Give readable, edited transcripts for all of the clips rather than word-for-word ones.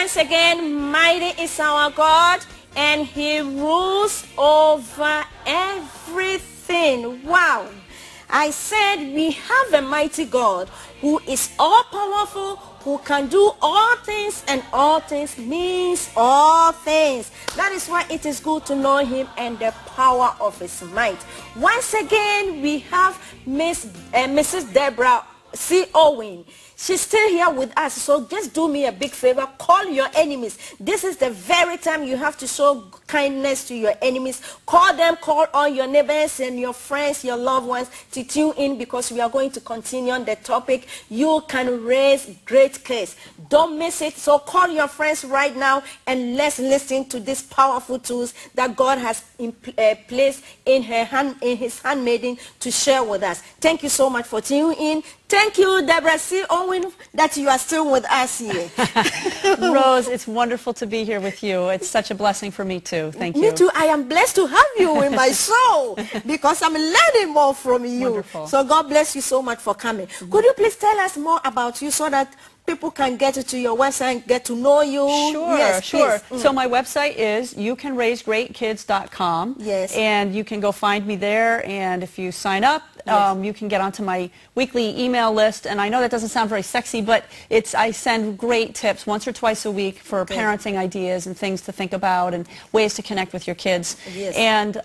Once again, mighty is our God, and He rules over everything. Wow. I said we have a mighty God who is all-powerful, who can do all things, and all things means all things. That is why it is good to know Him and the power of His might. Once again, we have Mrs. Deborah C. Owen. She's still here with us, so just do me a big favor. Call your enemies. This is the very time you have to show kindness to your enemies. Call them, call all your neighbors and your friends, your loved ones to tune in, because we are going to continue on the topic. You can raise great kids. Don't miss it. So call your friends right now and let's listen to these powerful tools that God has placed in His handmaiden to share with us. Thank you so much for tuning in. Thank you, Deborah C. Owen, that you are still with us here. Rose, it's wonderful to be here with you. It's such a blessing for me too. Thank you. Me too. I am blessed to have you in my soul because I'm learning more from you. Wonderful. So God bless you so much for coming. Could you please tell us more about you so that people can get to your website and get to know you? Sure, yes, sure. So my website is youcanraisegreatkids.com. Yes. And you can go find me there, and if you sign up, you can get onto my weekly email list. And I know that doesn't sound very sexy, but I send great tips once or twice a week for parenting ideas and things to think about and ways to connect with your kids. Yes. And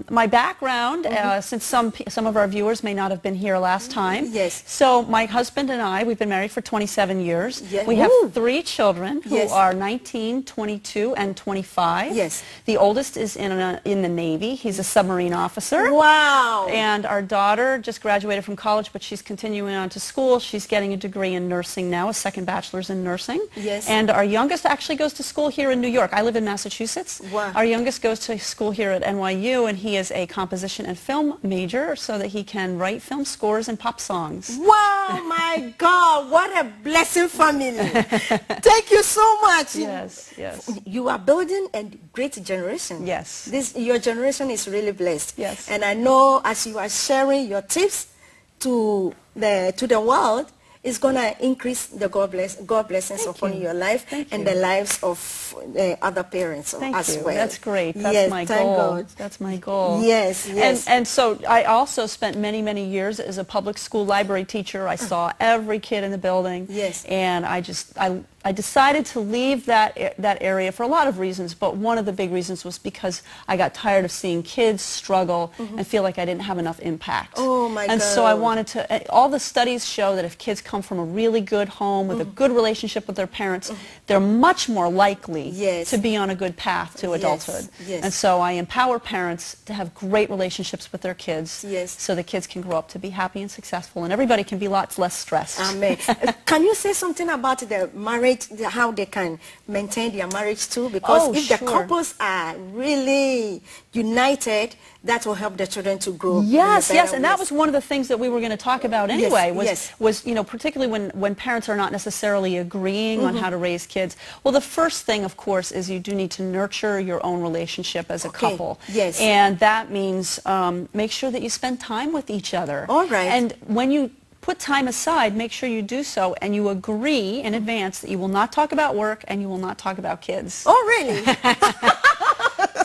my background, since some of our viewers may not have been here last time. Yes. So my husband and I, we've been married for 27 years. Yes. We have 3 children who are 19, 22, and 25. Yes. The oldest is in the Navy. He's a submarine officer. Wow. And our daughter just graduated from college, but she's continuing on to school. She's getting a degree in nursing now, a second bachelor's in nursing. Yes. And our youngest actually goes to school here in New York. I live in Massachusetts. Wow. Our youngest goes to school here at NYU, and he is a composition and film major so that he can write film scores and pop songs. Wow, my God, what a blessing family. Thank you so much. Yes, yes. You are building a great generation. Yes. Your generation is really blessed. Yes. And I know as you are sharing your tips to the world, it's going to increase the God blessings upon your life and the lives of other parents as well. That's great. That's my goal. God. That's my goal. Yes, yes. And so I also spent many, many years as a public school library teacher. I saw every kid in the building. Yes. And I decided to leave that area for a lot of reasons, but one of the big reasons was because I got tired of seeing kids struggle and feel like I didn't have enough impact. Oh my God. And so I wanted to, all the studies show that if kids come from a really good home with a good relationship with their parents, they're much more likely to be on a good path to adulthood. Yes. And so I empower parents to have great relationships with their kids so the kids can grow up to be happy and successful, and everybody can be lots less stressed. Amen. Can you say something about the marriage, how they can maintain their marriage too? Because if the couples are really united, that will help the children to grow. Yes, yes, and that was one of the things that we were going to talk about anyway, was you know, particularly when parents are not necessarily agreeing on how to raise kids. Well, the first thing, of course, is you do need to nurture your own relationship as a couple. Yes. And that means make sure that you spend time with each other. All right. And when you put time aside, make sure you do so, and you agree in advance that you will not talk about work and you will not talk about kids. Oh, really?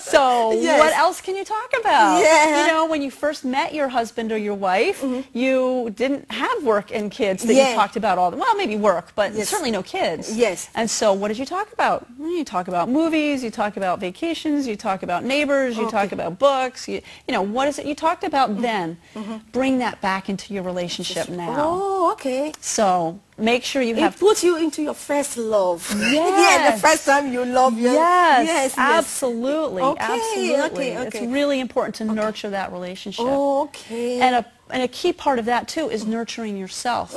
So what else can you talk about? Yeah. You know, when you first met your husband or your wife, you didn't have work and kids that you talked about all the, well, maybe work, but certainly no kids. Yes. And so what did you talk about? You talk about movies, you talk about vacations, you talk about neighbors, you talk about books, you know, what is it you talked about then? Bring that back into your relationship now. Oh, okay. So make sure you have... It puts you into your first love. Yes. Yeah, the first time you love your... Yes, absolutely. Okay, absolutely. okay. It's really important to nurture that relationship. Okay. And a key part of that, too, is nurturing yourself.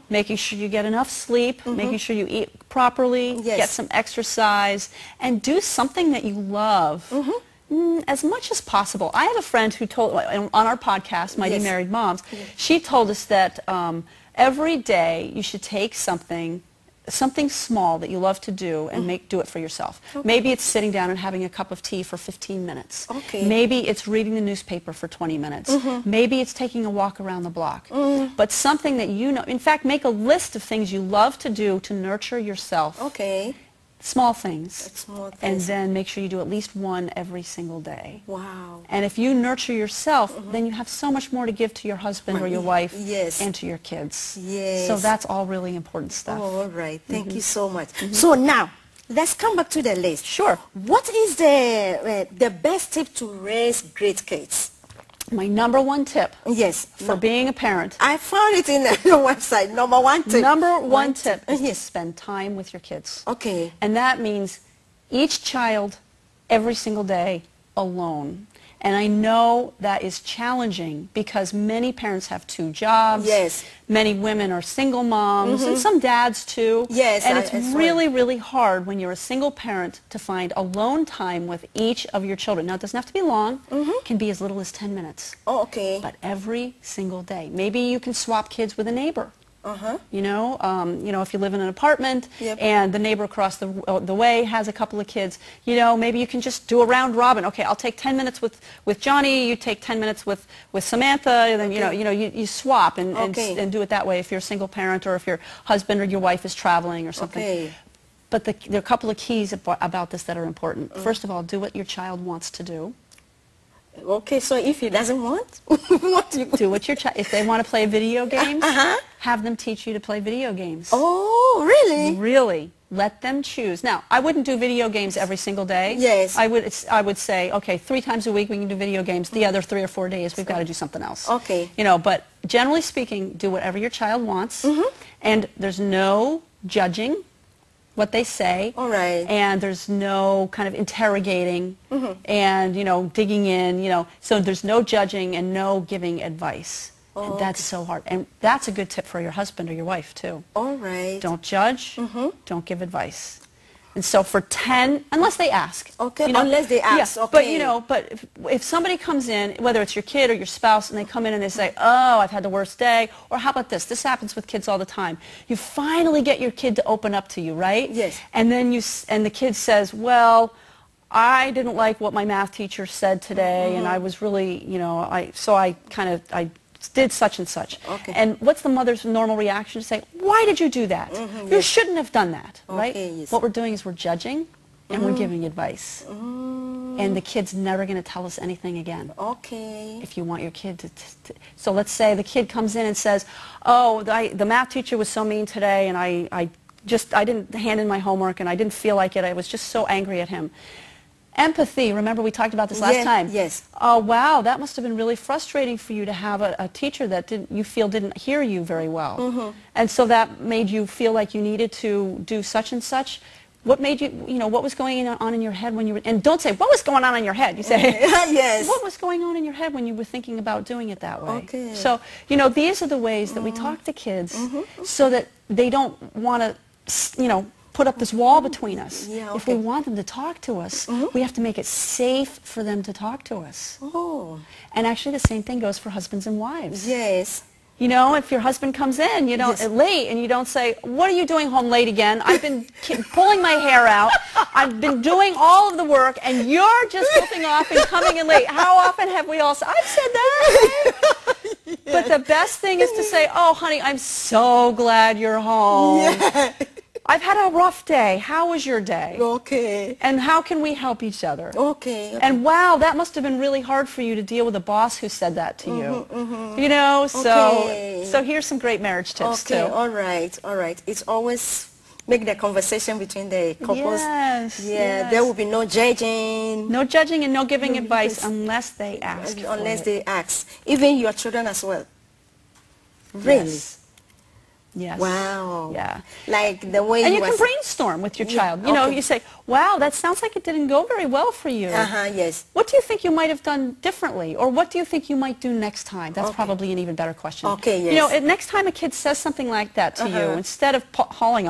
Making sure you get enough sleep, making sure you eat properly, get some exercise, and do something that you love. As much as possible. I have a friend who told, on our podcast, Mighty Married Moms, she told us that every day you should take something small that you love to do and do it for yourself. Maybe it's sitting down and having a cup of tea for 15 minutes. Maybe it's reading the newspaper for 20 minutes. Maybe it's taking a walk around the block. But something that you know, in fact, make a list of things you love to do to nurture yourself. Small things. Small things. And then make sure you do at least one every single day. Wow. And if you nurture yourself, then you have so much more to give to your husband or your wife and to your kids. Yes. So that's all really important stuff. Oh, all right. Thank you so much. So now, let's come back to the list. Sure. What is the best tip to raise great kids? My number one tip for being a parent. I found it in the website. Number one tip. Number one tip is to spend time with your kids. Okay. And that means each child every single day alone. And I know that is challenging because many parents have 2 jobs. Yes. Many women are single moms and some dads too. Yes. And it's really, really hard when you're a single parent to find alone time with each of your children. Now, it doesn't have to be long. It can be as little as 10 minutes. Oh, okay. But every single day. Maybe you can swap kids with a neighbor. You know, if you live in an apartment and the neighbor across the way has a couple of kids, you know, maybe you can just do a round robin. Okay, I'll take 10 minutes with Johnny, you take 10 minutes with Samantha, and then, you swap and do it that way if you're a single parent or if your husband or your wife is traveling or something. Okay. But there are a couple of keys about this that are important. First of all, do what your child wants to do. Okay, so if he doesn't want, what do you do? What your child, if they want to play video games, have them teach you to play video games. Oh, really? Really. Let them choose. Now, I wouldn't do video games every single day. Yes. I would say, okay, 3 times a week we can do video games. The other 3 or 4 days we've got to do something else. Okay. You know, but generally speaking, do whatever your child wants. And there's no judging what they say. All right. And there's no kind of interrogating and, digging in, so there's no judging and no giving advice. And that's so hard. And that's a good tip for your husband or your wife, too. All right. Don't judge. Don't give advice. And so for 10, unless they ask. Okay, unless they ask, okay. But, if somebody comes in, whether it's your kid or your spouse, and they come in and they say, oh, I've had the worst day, or how about this? This happens with kids all the time. You finally get your kid to open up to you, right? Yes. And then the kid says, well, I didn't like what my math teacher said today, and I was really, I did such and such. Okay. And what's the mother's normal reaction? To say, why did you do that? You shouldn't have done that, right? Yes. What we're doing is we're judging and we're giving advice. And the kid's never going to tell us anything again. Okay. If you want your kid to so let's say the kid comes in and says, oh, the math teacher was so mean today, and I didn't hand in my homework, and I didn't feel like it. I was just so angry at him. Empathy, remember we talked about this last time? Yes. Oh, wow, that must have been really frustrating for you to have a teacher that you feel didn't hear you very well. And so that made you feel like you needed to do such and such. What made you, what was going on in your head when you were, and don't say, what was going on in your head? You say, yes. What was going on in your head when you were thinking about doing it that way? Okay. So, these are the ways that we talk to kids so that they don't want to, put up this wall between us. Yeah, okay. If we want them to talk to us, we have to make it safe for them to talk to us. Oh. And actually the same thing goes for husbands and wives. Yes. If your husband comes in, late, and you don't say, what are you doing home late again? I've been pulling my hair out. I've been doing all of the work, and you're just goofing off and coming in late. How often have we all said, I've said that. Yes. But the best thing is to say, oh, honey, I'm so glad you're home. Yeah. I've had a rough day. How was your day? Okay. And how can we help each other? Okay. And wow, that must have been really hard for you to deal with a boss who said that to you. So here's some great marriage tips too. Okay, all right. It's always make the conversation between the couples. Yes. Yeah, there will be no judging. No judging and no giving advice unless they ask. Unless they ask. Even your children as well. Really? Yes. Yes. Wow. Yeah. Like the way you can brainstorm with your child. You say, wow, that sounds like it didn't go very well for you. Yes. What do you think you might have done differently? Or what do you think you might do next time? That's probably an even better question. Okay, yes. Next time a kid says something like that to you, instead of hauling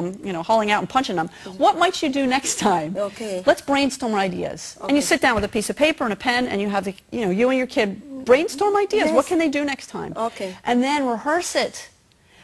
out and punching them, what might you do next time? Okay. Let's brainstorm ideas. And you sit down with a piece of paper and a pen, and you have you and your kid brainstorm ideas. Yes. What can they do next time? Okay. And then rehearse it.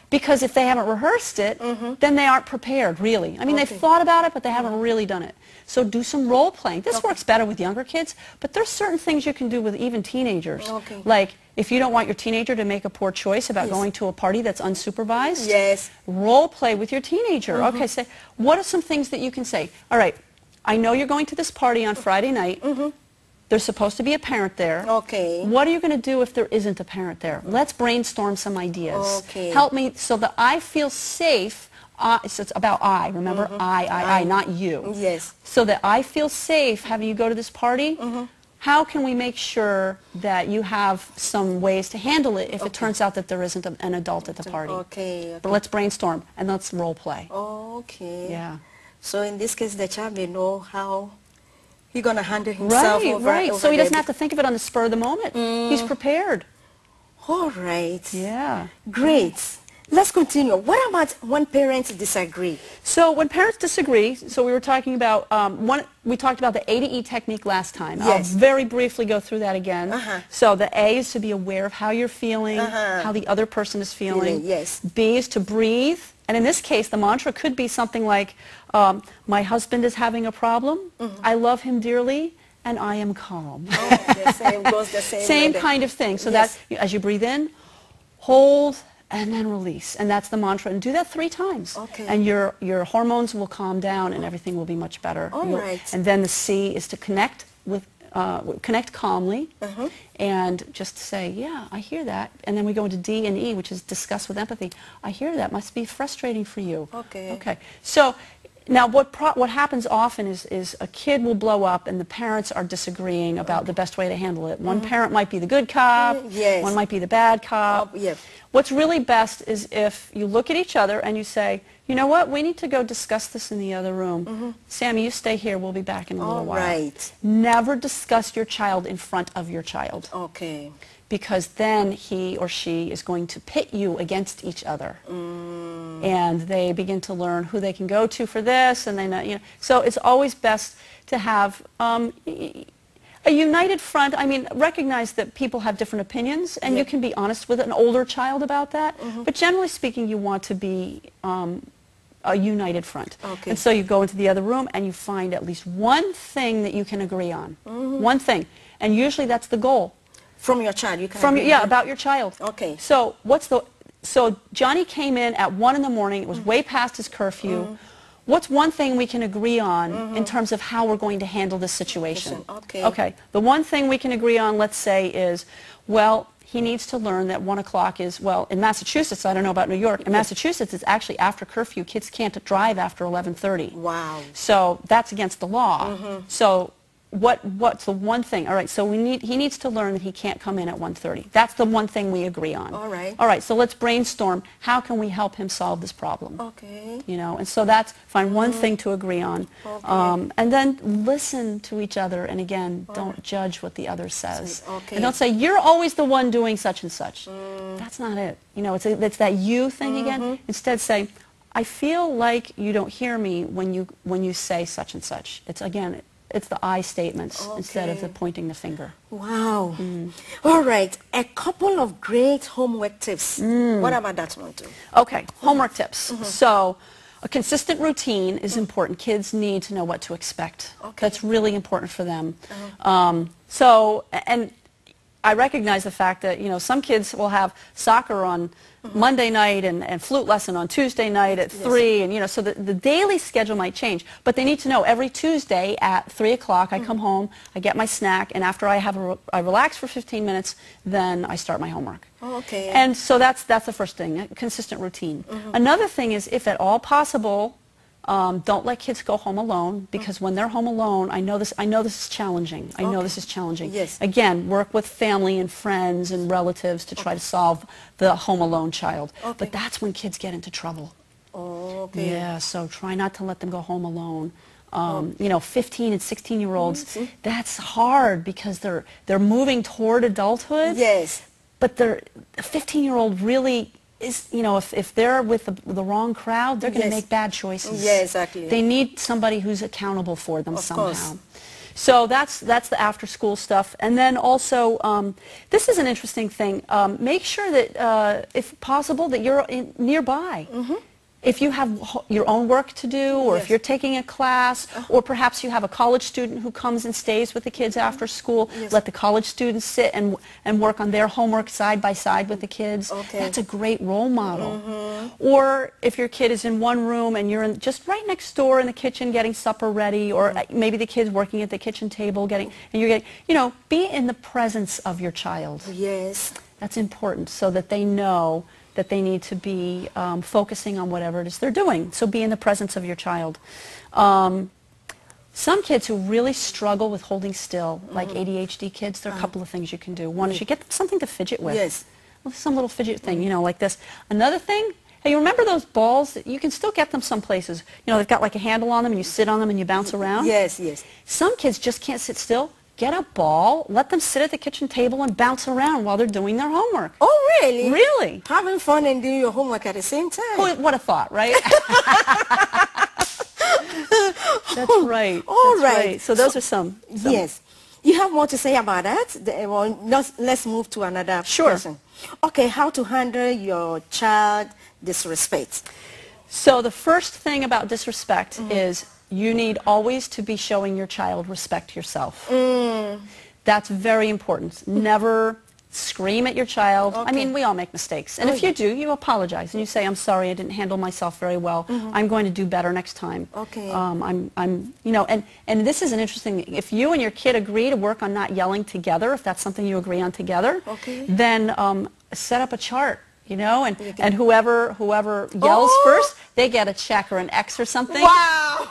Because if they haven't rehearsed it, then they aren't prepared, really. I mean, they've thought about it, but they haven't really done it. So do some role playing. This works better with younger kids, but there's certain things you can do with even teenagers. Like If you don't want your teenager to make a poor choice about going to a party that's unsupervised, role play with your teenager. Okay, say, what are some things that you can say? All right, I know you're going to this party on Friday night. There's supposed to be a parent there. Okay. What are you going to do if there isn't a parent there? Let's brainstorm some ideas. Okay. Help me so that I feel safe. So it's about I, remember? I, not you. Yes. So that I feel safe having you go to this party. How can we make sure that you have some ways to handle it if it turns out that there isn't an adult at the party? Okay. But let's brainstorm and let's role play. Okay. Yeah. So in this case, the child may know how he's going to handle himself. Right. So he doesn't have to think of it on the spur of the moment. He's prepared. All right. Yeah. Great. Let's continue. What about when parents disagree? So when parents disagree, so we were talking about, we talked about the A to E technique last time. Yes. I'll very briefly go through that again. So the A is to be aware of how you're feeling, how the other person is feeling. Yes. B is to breathe. And in this case, the mantra could be something like, my husband is having a problem, I love him dearly, and I am calm. The same goes the same Same way. kind of thing. So that as you breathe in, hold, and then release. And that's the mantra. And do that 3 times. Okay. And your hormones will calm down and everything will be much better. All right. And then the C is to connect with connect calmly and just say, yeah, I hear that. And then we go into D and E, which is discuss with empathy. I hear that. Must be frustrating for you. Okay. Okay. So now what happens often is a kid will blow up and the parents are disagreeing about the best way to handle it. One parent might be the good cop, one might be the bad cop. What's really best is if you look at each other and you say, you know what, we need to go discuss this in the other room. Sammy, you stay here, we'll be back in a little while. Right. Never discuss your child in front of your child. Okay. Because then he or she is going to pit you against each other. And they begin to learn who they can go to for this, and they know, you know. So it's always best to have a united front. I mean, recognize that people have different opinions, and you can be honest with an older child about that. But generally speaking, you want to be a united front. Okay. And so you go into the other room and you find at least one thing that you can agree on. One thing. And usually that's the goal. From your child, you can agree. Yeah, about your child. Okay. So so Johnny came in at 1 in the morning. It was way past his curfew. What's one thing we can agree on in terms of how we're going to handle this situation? Okay. Okay. The one thing we can agree on, let's say, is, well, he needs to learn that 1 o'clock is, well, in Massachusetts, I don't know about New York, in Massachusetts it's actually after curfew. Kids can't drive after 11:30. Wow. So that's against the law. So what's the one thing? All right, so he needs to learn that he can't come in at 1:30. That's the one thing we agree on. All right. All right, so let's brainstorm. How can we help him solve this problem? Okay. You know, and so that's, find one thing to agree on. Okay. And then listen to each other, and again, don't judge what the other says. Okay. And don't say, you're always the one doing such and such. That's not it. You know, it's that you thing again. Instead say, I feel like you don't hear me when you say such and such. It's, again, it's the I statements instead of the pointing the finger. Wow. All right. A couple of great homework tips. What about that one too? Okay, homework tips. So a consistent routine is important. Kids need to know what to expect. That's really important for them. And I recognize the fact that, you know, some kids will have soccer on Monday night and flute lesson on Tuesday night at 3, and, you know, so the daily schedule might change. But they need to know every Tuesday at 3 o'clock I come home, I get my snack, and after I relax for 15 minutes, then I start my homework. Okay. And so that's the first thing, a consistent routine. Another thing is, if at all possible, don't let kids go home alone, because when they're home alone, I know this is challenging. I know this is challenging. Yes. Again, work with family and friends and relatives to try to solve the home alone child. But that's when kids get into trouble. Okay. Yeah, so try not to let them go home alone. You know, 15 and 16-year-olds, that's hard because they're moving toward adulthood. Yes. But a 15-year-old really is, you know, if they're with the wrong crowd, they're going to make bad choices. Yeah, exactly. They need somebody who's accountable for them somehow. Course. So that's the after-school stuff. And then also, this is an interesting thing. Make sure that, if possible, that you're nearby. if you have your own work to do, or if you're taking a class, or perhaps you have a college student who comes and stays with the kids after school, let the college students sit and work on their homework side by side with the kids. That's a great role model. Or if your kid is in one room and you're just right next door in the kitchen getting supper ready, or maybe the kid's working at the kitchen table and you're getting, you know, be in the presence of your child. Yes. That's important, so that they know that they need to be focusing on whatever it is they're doing. So be in the presence of your child. Some kids who really struggle with holding still, like ADHD kids, there are a couple of things you can do. One is you get them something to fidget with. Yes. Some little fidget thing, you know, like this. Another thing, hey, you remember those balls? You can still get them some places. You know, they've got like a handle on them, and you sit on them and you bounce around. Yes, yes. Some kids just can't sit still. Get a ball, let them sit at the kitchen table and bounce around while they're doing their homework. Oh, really? Really. Having fun and doing your homework at the same time. What a thought, right? That's right. All That's right. So those are some. Yes. You have more to say about that? Well, let's move to another question. Okay, how to handle your child disrespect. So the first thing about disrespect is you need always to be showing your child respect yourself. That's very important. Never scream at your child. I mean, we all make mistakes. And if you do, you apologize. And you say, I'm sorry, I didn't handle myself very well. I'm going to do better next time. Okay. You know, and this is an interesting, if you and your kid agree to work on not yelling together, if that's something you agree on together, then set up a chart. You know, and whoever yells first, they get a check or an X or something. Wow!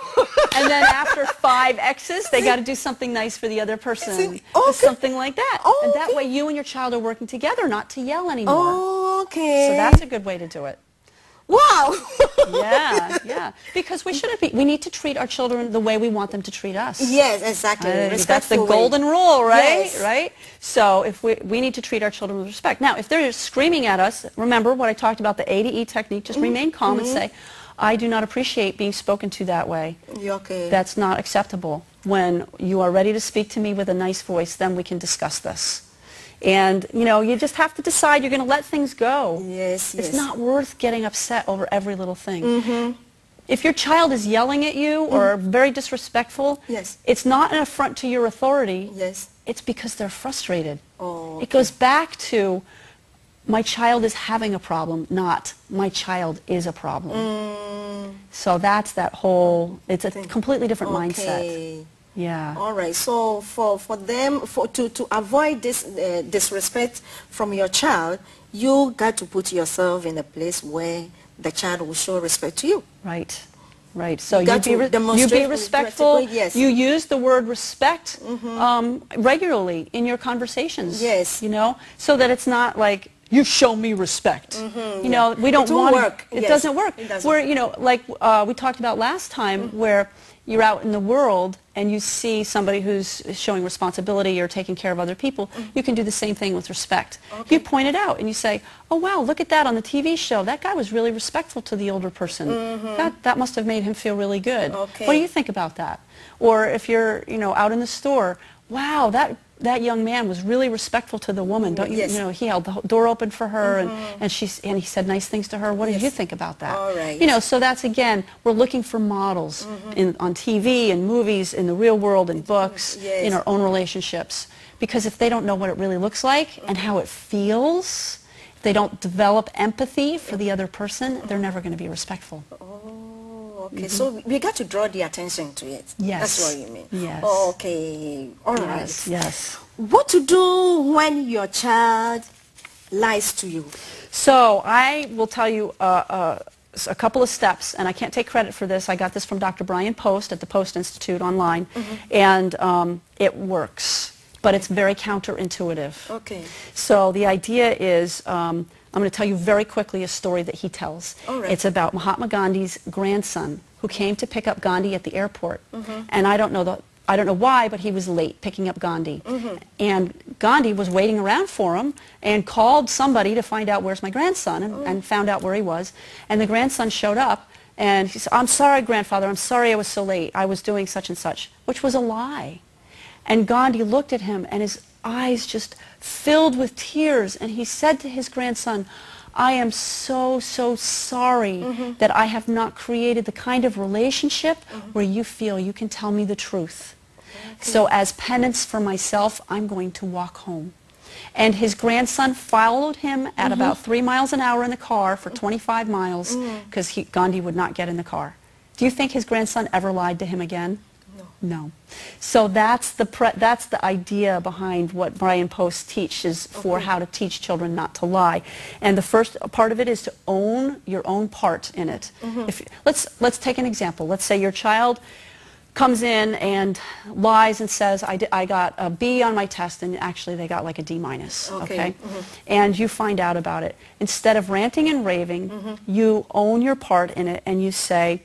And then after 5 X's, they got to do something nice for the other person. Something like that. And that way you and your child are working together, not to yell anymore. Okay. So that's a good way to do it. Wow! Yeah. Because we shouldn't be. We need to treat our children the way we want them to treat us. Yes, exactly. That's the golden rule, right? Yes. Right? So if we need to treat our children with respect. Now, if they're screaming at us, remember what I talked about, the A to E technique, just remain calm and say, I do not appreciate being spoken to that way. Okay. That's not acceptable. When you are ready to speak to me with a nice voice, then we can discuss this. And, you know, you just have to decide you're going to let things go. Yes, yes. It's not worth getting upset over every little thing. If your child is yelling at you or very disrespectful, it's not an affront to your authority. Yes. It's because they're frustrated. Oh, okay. It goes back to my child is having a problem, not my child is a problem. So that's that whole, it's a completely different mindset. Yeah. All right. So for them to avoid this disrespect from your child, you got to put yourself in a place where the child will show respect to you. Right. Right. So you be respectful. Yes. You use the word respect regularly in your conversations. Yes. You know, so that it's not like you show me respect. You know, we don't want work. It doesn't work. Where, you know, like we talked about last time, where you're out in the world and you see somebody who's showing responsibility or taking care of other people, you can do the same thing with respect. You point it out and you say, oh wow, look at that on the TV show. That guy was really respectful to the older person. That must have made him feel really good. What do you think about that? Or if you're, you know, out in the store, wow, that young man was really respectful to the woman. Don't you? You know, he held the door open for her, and he said nice things to her. What did you think about that? All right. You know, so that's again, we're looking for models on TV and movies, in the real world, in books, in our own relationships. Because if they don't know what it really looks like and how it feels, if they don't develop empathy for the other person, they're never going to be respectful. Okay, so we got to draw the attention to it. Yes. That's what you mean. Yes. Okay. All right. Yes. What to do when your child lies to you? So I will tell you a couple of steps, and I can't take credit for this. I got this from Dr. Brian Post at the Post Institute online, and it works, but it's very counterintuitive. Okay. So the idea is, I'm going to tell you very quickly a story that he tells. It's about Mahatma Gandhi's grandson who came to pick up Gandhi at the airport. And I don't know why, but he was late picking up Gandhi. And Gandhi was waiting around for him and called somebody to find out where's my grandson, and found out where he was. And the grandson showed up and he said, I'm sorry, grandfather, I'm sorry I was so late. I was doing such and such, which was a lie. And Gandhi looked at him and his eyes just filled with tears, and he said to his grandson, I am so, so sorry that I have not created the kind of relationship where you feel you can tell me the truth. So as penance for myself, I'm going to walk home. And his grandson followed him at about 3 miles an hour in the car for 25 miles because Gandhi would not get in the car. Do you think his grandson ever lied to him again? No. So that's the idea behind what Brian Post teaches for how to teach children not to lie. And the first part of it is to own your own part in it. Let's take an example. Let's say your child comes in and lies and says, I got a B on my test, and actually they got like a D minus. Okay. And you find out about it. Instead of ranting and raving, you own your part in it and you say,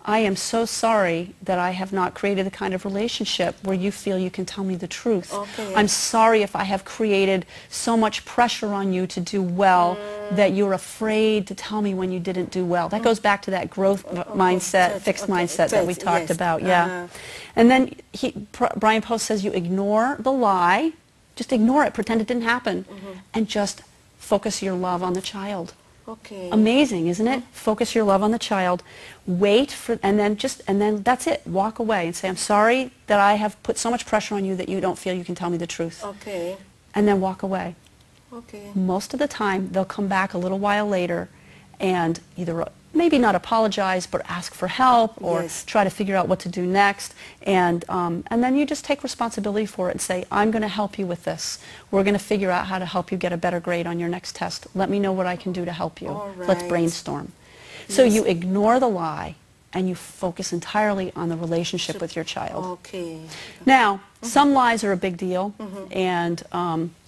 I am so sorry that I have not created the kind of relationship where you feel you can tell me the truth. I'm sorry if I have created so much pressure on you to do well that you're afraid to tell me when you didn't do well. That goes back to that growth mindset, fixed mindset that we talked about. Yeah. And then Brian Post says you ignore the lie, just ignore it, pretend it didn't happen, and just focus your love on the child. Amazing, isn't it? Focus your love on the child. Wait for, and then that's it. Walk away and say, I'm sorry that I have put so much pressure on you that you don't feel you can tell me the truth. And then walk away. Most of the time, they'll come back a little while later and either maybe not apologize, but ask for help or try to figure out what to do next. And then you just take responsibility for it and say, I'm going to help you with this. We're going to figure out how to help you get a better grade on your next test. Let me know what I can do to help you. Let's brainstorm. So you ignore the lie and you focus entirely on the relationship with your child. Now, some lies are a big deal, and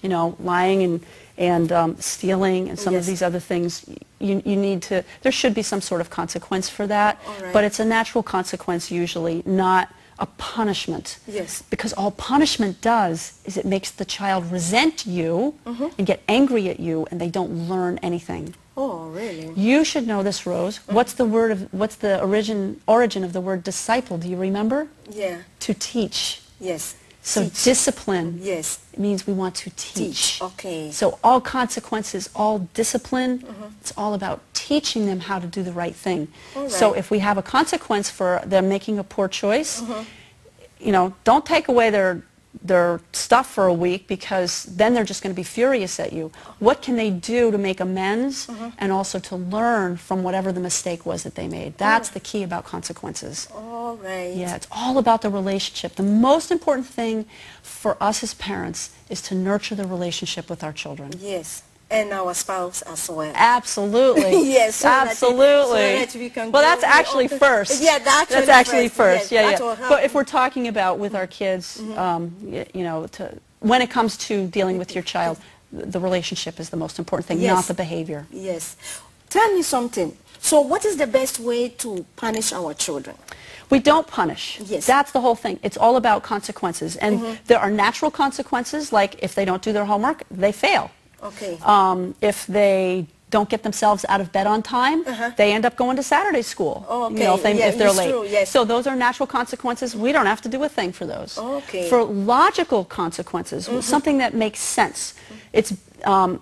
you know, lying and stealing and some of these other things, you need to, there should be some sort of consequence for that, but it's a natural consequence usually, not a punishment. Because all punishment does is it makes the child resent you and get angry at you, and they don't learn anything. Really? You should know this, Rose. What's the origin of the word disciple? Do you remember? To teach. So discipline means we want to teach. So all consequences, all discipline, it's all about teaching them how to do the right thing. So if we have a consequence for them making a poor choice, you know, don't take away their stuff for a week, because then they're just going to be furious at you. What can they do to make amends and also to learn from whatever the mistake was that they made? That's the key about consequences. Yeah, it's all about the relationship. The most important thing for us as parents is to nurture the relationship with our children. And our spouse as well. Absolutely. Absolutely. Well, that's actually first. That's actually first. But if we're talking about with our kids, you know, when it comes to dealing with your child, the relationship is the most important thing, not the behavior. Tell me something. So what is the best way to punish our children? We don't punish. That's the whole thing. It's all about consequences. And there are natural consequences, like if they don't do their homework, they fail. If they don't get themselves out of bed on time, they end up going to Saturday school, you know, if they're late. So those are natural consequences. We don't have to do a thing for those. For logical consequences, something that makes sense, it's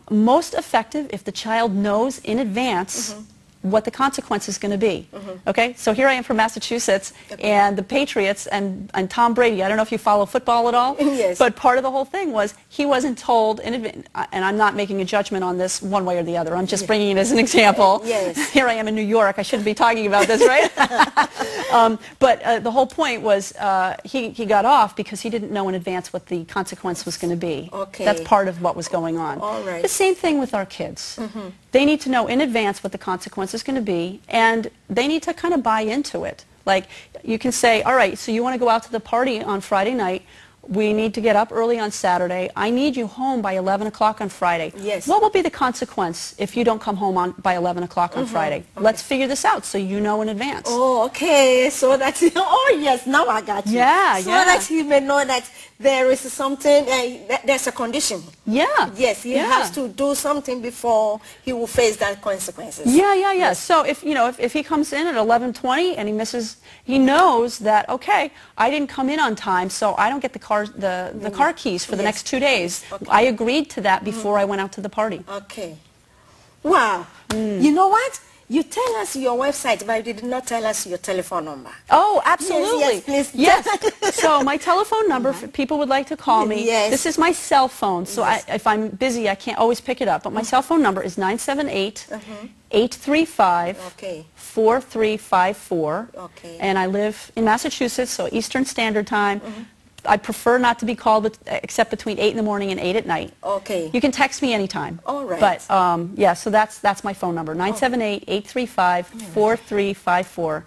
most effective if the child knows in advance what the consequence is going to be. Okay, so here I am from Massachusetts, and the Patriots and Tom Brady, I don't know if you follow football at all, but part of the whole thing was he wasn't told in advance, and I'm not making a judgment on this one way or the other, I'm just bringing it as an example. Here I am in New York, I shouldn't be talking about this, right? But the whole point was he got off because he didn't know in advance what the consequence was going to be. That's part of what was going on. The same thing with our kids. They need to know in advance what the consequence is going to be, and they need to kind of buy into it. Like, you can say, all right, so you want to go out to the party on Friday night. We need to get up early on Saturday. I need you home by 11 o'clock on Friday. What will be the consequence if you don't come home by 11 o'clock on Friday? Let's figure this out so you know in advance. So that's, now I got you. So that he may know that there is something, there's a condition. He has to do something before he will face that consequences. So if, you know, if he comes in at 11:20 and he misses, he knows that, okay, I didn't come in on time, so I don't get the car keys for the next 2 days. I agreed to that before I went out to the party. Wow. You know what? You tell us your website, but you did not tell us your telephone number. Oh, absolutely. Yes, please. Yes. So my telephone number, if people would like to call me, this is my cell phone. So if I'm busy, I can't always pick it up. But my cell phone number is 978-835-4354. Okay. And I live in Massachusetts, so Eastern Standard Time. I prefer not to be called except between 8 in the morning and 8 at night. Okay. You can text me anytime. All right. But yeah, so that's my phone number, 978-835-4354.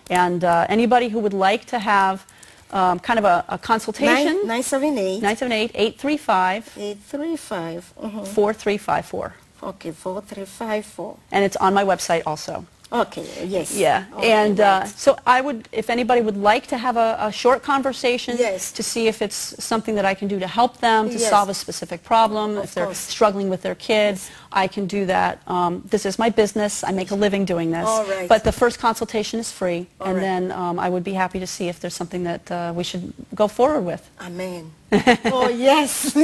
And anybody who would like to have kind of a consultation, 978-835-4354. Okay, 4354. And it's on my website also. Okay, yes. Yeah, okay, and right. so I would, if anybody would like to have a short conversation to see if it's something that I can do to help them, to solve a specific problem, if they're struggling with their kids, I can do that. This is my business. I make a living doing this. All right. But the first consultation is free, and then I would be happy to see if there's something that we should go forward with. Amen. Oh, yes.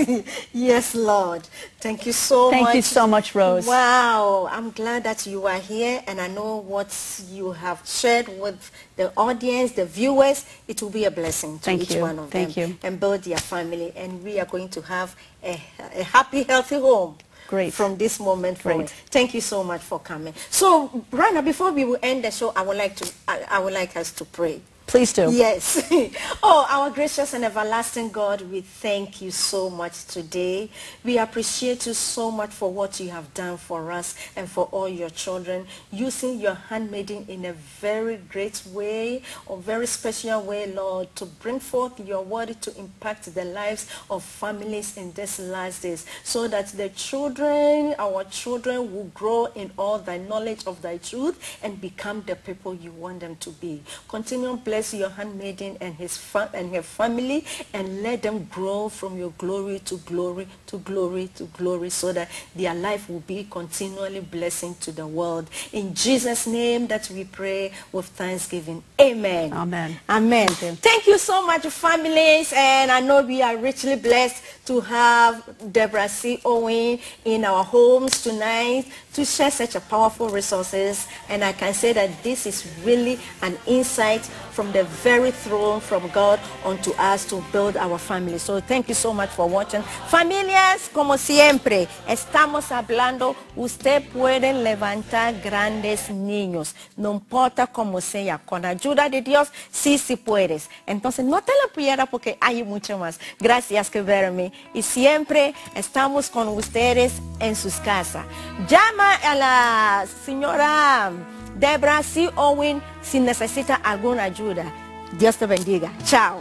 Yes, Lord. Thank you so much. Thank you so much, Rose. Wow. I'm glad that you are here, and I know what you have shared with the audience, the viewers. It will be a blessing to each one of them. Thank you. And build their family, and we are going to have a happy, healthy home. Great. From this moment forward. Thank you so much for coming. So, right now, before we will end the show, I would like us to pray. Please do. Yes. Oh, our gracious and everlasting God, we thank you so much today. We appreciate you so much for what you have done for us and for all your children, using your handmaiden in a very great way, or very special way, Lord, to bring forth your word to impact the lives of families in these last days, so that the children, our children, will grow in all thy knowledge of thy truth and become the people you want them to be. Continue to bless your handmaiden and her family, and let them grow from your glory to glory to glory to glory, so that their life will be continually blessing to the world. In Jesus' name that we pray with thanksgiving. Amen. Amen. Amen. Thank you so much, families, and I know we are richly blessed to have Deborah C. Owen in our homes tonight to share such a powerful resources. And I can say that this is really an insight from the very throne from God unto us to build our family. So thank you so much for watching. Familias, como siempre, estamos hablando, usted puede levantar grandes niños, no importa cómo sea, con ayuda de Dios, sí puedes. Entonces no te lo pierdas, porque hay mucho más. Gracias que verme, y siempre estamos con ustedes en sus casas. Llama a la señora Deborah C. Owen si necesita alguna ayuda. Dios te bendiga. Chao.